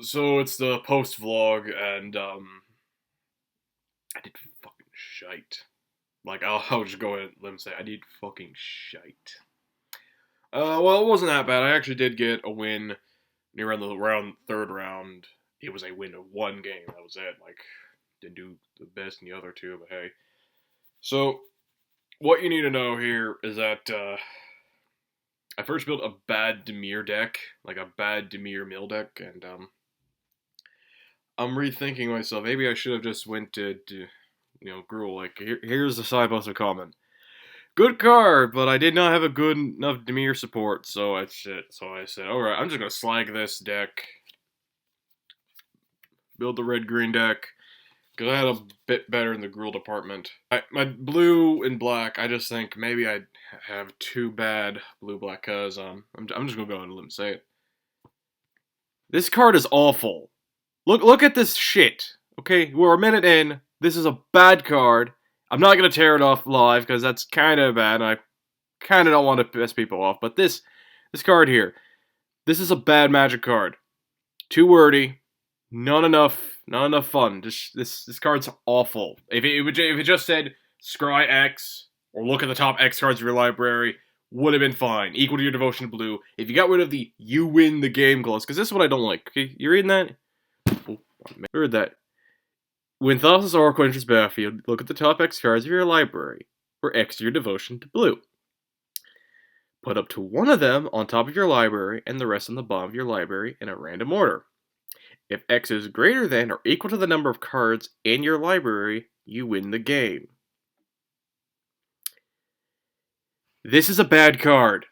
So it's the post vlog, and I did fucking shite. Like I'll just go ahead and let me say I did fucking shite. Well, it wasn't that bad. I actually did get a win near around the third round. It was a win of one game. That was it. Like didn't do the best in the other two, but hey. So what you need to know here is that I first built a bad Demir deck, like a bad Demir mill deck, and I'm rethinking myself. Maybe I should have just went to Gruel. Like here's the side post of comment. Good card, but I did not have a good enough Demir support, so I said, all right, I'm just gonna slag this deck, build the red-green deck, because I had a bit better in the Gruel department. My blue and black, I just think maybe I have too bad blue-black, cause I'm just gonna go ahead and let him say it. This card is awful. Look at this shit. Okay, we're a minute in. This is a bad card. I'm not gonna tear it off live because that's kind of bad. And I kind of don't want to piss people off, but this card here, this is a bad Magic card. Too wordy, not enough fun. This card's awful. If it just said scry X or look at the top X cards of your library, would have been fine. Equal to your devotion to blue. If you got rid of the "you win the game" clause, because this is what I don't like. Okay, you reading that? Oh, heard that. When Thassa's Oracle enters battlefield, look at the top X cards of your library, or X your devotion to blue. Put up to one of them on top of your library and the rest on the bottom of your library in a random order. If X is greater than or equal to the number of cards in your library, you win the game. This is a bad card.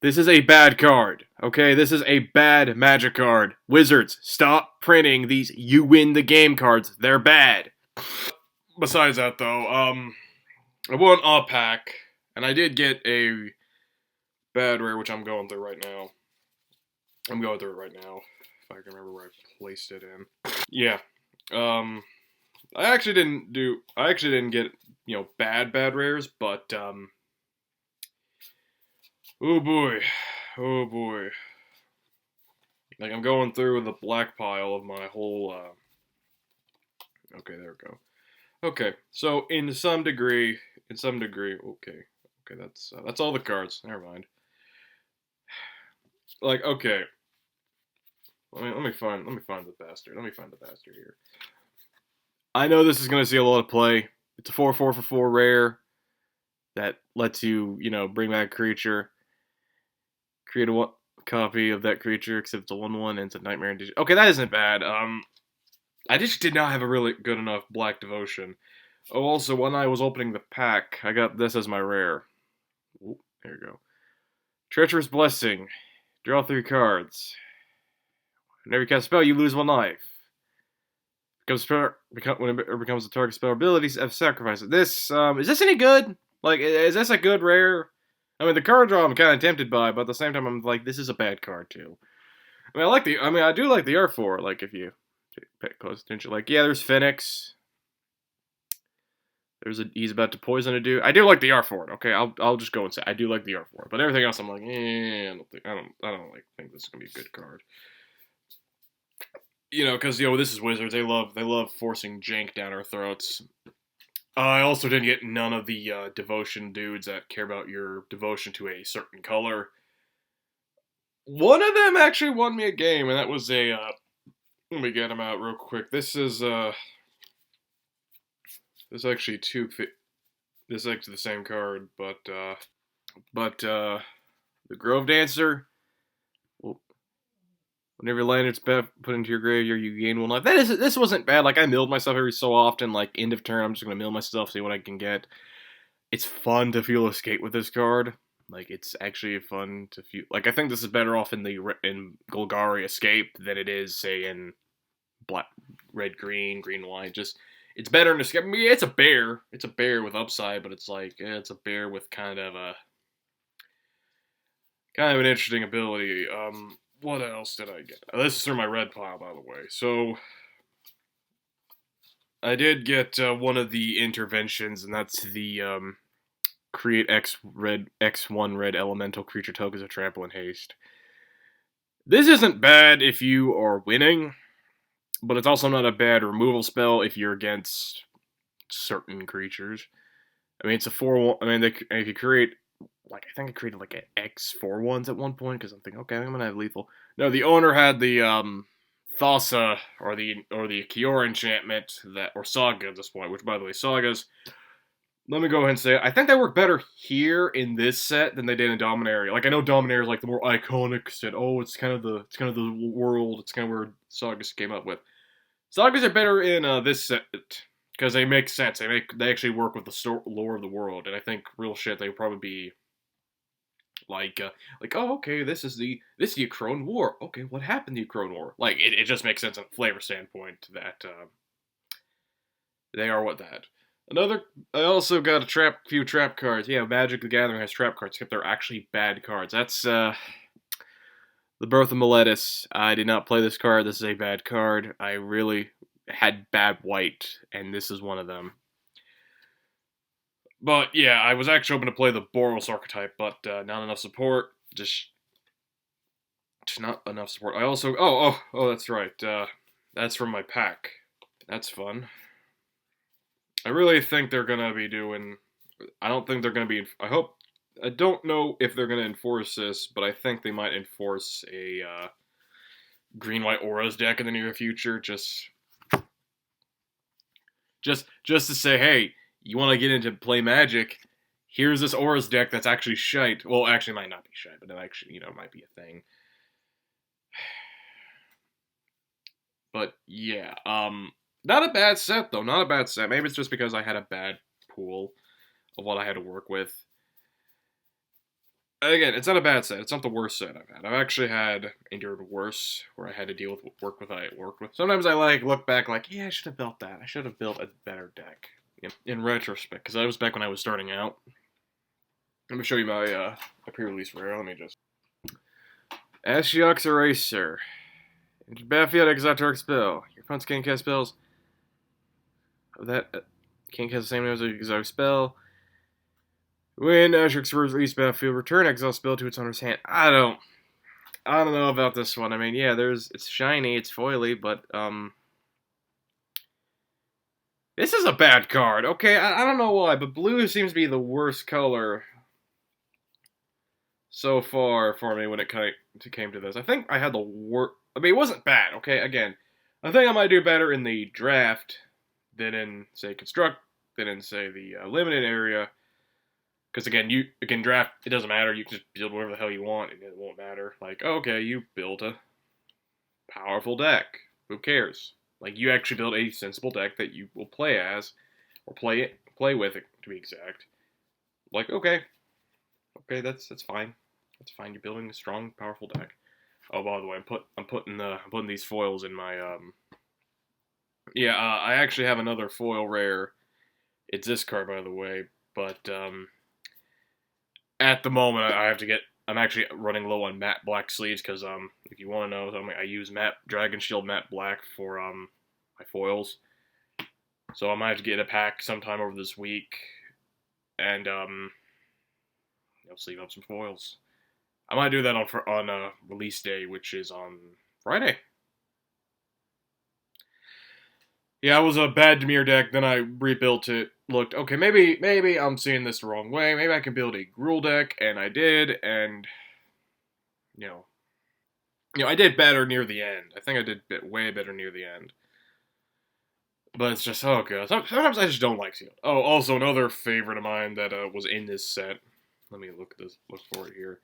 This is a bad card. Okay, this is a bad Magic card. Wizards, stop printing these "you win the game" cards. They're bad. Besides that, though, I won a pack, and I did get a bad rare, which I'm going through right now. I'm going through it right now. If I can remember where I placed it in. Yeah. I actually didn't get, bad rares, but oh boy. Oh boy. Like I'm going through the black pile of my whole okay, there we go. Okay. So in some degree, okay, that's all the cards. Never mind. Like, okay. Let me find the bastard. Let me find the bastard here. I know this is going to see a lot of play. It's a 4/4 for 4 rare that lets you, bring back a creature, create a copy of that creature, except it's a 1/1 and it's a nightmare and okay, that isn't bad. I just did not have a really good enough black devotion. Oh, also, when I was opening the pack, I got this as my rare. Ooh, there you go. Treacherous Blessing. Draw 3 cards. Whenever you cast a spell, you lose 1 life. When it becomes a target spell abilities, have sacrifice it. This, is this any good? Like, is this a good rare? I mean, the card draw I'm kind of tempted by, but at the same time, I'm like, this is a bad card, too. I do like the R4, like, if you pay close attention. Like, yeah, there's Phoenix. He's about to poison a dude. I do like the R4, okay? I'll just go and say, I do like the R4. But everything else, I'm like, I don't think this is going to be a good card. Because this is Wizards. They love forcing jank down our throats. I also didn't get none of the devotion dudes that care about your devotion to a certain color. One of them actually won me a game, and that was a. Let me get him out real quick. This is actually This is actually the same card, but the Grove Dancer. Whenever your land is put into your graveyard, you gain 1 life. This wasn't bad. Like, I milled myself every so often. Like, end of turn, I'm just going to mill myself, see what I can get. It's fun to feel Escape with this card. Like, it's actually fun to feel... Like, I think this is better off in Golgari Escape than it is, say, in black, red, green, white. Just, it's better in Escape. I mean, it's a bear. It's a bear with upside, but it's like, it's a bear with kind of an interesting ability. What else did I get? This is through my red pile, by the way. So, I did get one of the interventions, and that's the create X1 red elemental creature tokens of trample and haste. This isn't bad if you are winning, but it's also not a bad removal spell if you're against certain creatures. I mean, it's a 4-1. I mean, if you create, like, I think I created like an X 4-1s at one point because I'm thinking, okay, I'm gonna have lethal. No, the owner had the Thassa or the Kiora enchantment that or Saga at this point. Which, by the way, Sagas. Let me go ahead and say it. I think they work better here in this set than they did in Dominaria. Like I know Dominaria is like the more iconic set. Oh, it's kind of the world. It's kind of where Sagas came up with. Sagas are better in this set because they make sense. They actually work with the lore of the world, and I think real shit they would probably be like oh okay this is the Ukraine War. Okay, what happened in the Ukraine War? Like it just makes sense on a flavor standpoint that they are what that. Another, I also got a few trap cards. Yeah, Magic the Gathering has trap cards, except they're actually bad cards. That's the Birth of Meletis. I did not play this card. This is a bad card. I really had bad white, and this is one of them. But yeah, I was actually hoping to play the Boros archetype, but not enough support. Just not enough support. I also, oh, that's right. That's from my pack. That's fun. I really think they're gonna be doing. I don't think they're gonna be. I don't know if they're gonna enforce this, but I think they might enforce a green-white auras deck in the near future. Just to say, hey, you want to get into play Magic? Here's this auras deck that's actually shite. Well, actually, it might not be shite, but it actually, might be a thing. But yeah, not a bad set though. Not a bad set. Maybe it's just because I had a bad pool of what I had to work with. Again, it's not a bad set. It's not the worst set I've had. I've actually endured worse, where I had to deal with work with what I worked with. Sometimes I look back yeah, I should have built that. I should have built a better deck. In retrospect, because that was back when I was starting out. Let me show you my pre-release rare. Let me just Ashiok's Eraser. Into battlefield, exile target spell. Your opponents can't cast spells. That can't cast the same name as an exile spell. When Ashiok's release battlefield, return exile spell to its owner's hand. I don't know about this one. I mean, yeah, it's shiny, it's foily, but this is a bad card. Okay, I don't know why, but blue seems to be the worst color so far for me when it came to this. I think I had the worst. I mean, it wasn't bad. Okay, again, I think I might do better in the draft than in say construct, than in say the limited area. Because again, draft. It doesn't matter. You can just build whatever the hell you want, and it won't matter. Like, okay, you built a powerful deck. Who cares? Like, you actually build a sensible deck that you will play as, or play with it, to be exact. Like, okay, that's fine. That's fine. You're building a strong, powerful deck. Oh, by the way, I'm putting these foils in my I actually have another foil rare. It's this card, by the way, but at the moment I have to get. I'm actually running low on matte black sleeves because if you want to know, I use matte Dragon Shield matte black for my foils. So I might have to get a pack sometime over this week, and I'll sleeve up some foils. I might do that on release day, which is on Friday. Yeah, it was a bad Dimir deck. Then I rebuilt it. Looked okay. Maybe I'm seeing this the wrong way. Maybe I can build a Gruul deck, and I did. And I did better near the end. I think I did way better near the end. But it's just oh god. Sometimes I just don't like sealed. Oh, also another favorite of mine that was in this set. Let me look for it here.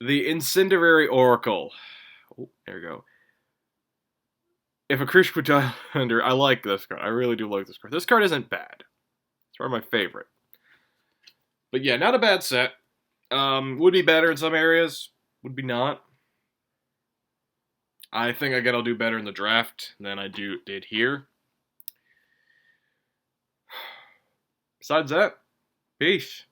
The Incendiary Oracle. Oh, there we go. If a creature put down under, I like this card. I really do like this card. This card isn't bad. It's probably my favorite. But yeah, not a bad set. Would be better in some areas. Would be not. I think I'll do better in the draft than I did here. Besides that, peace.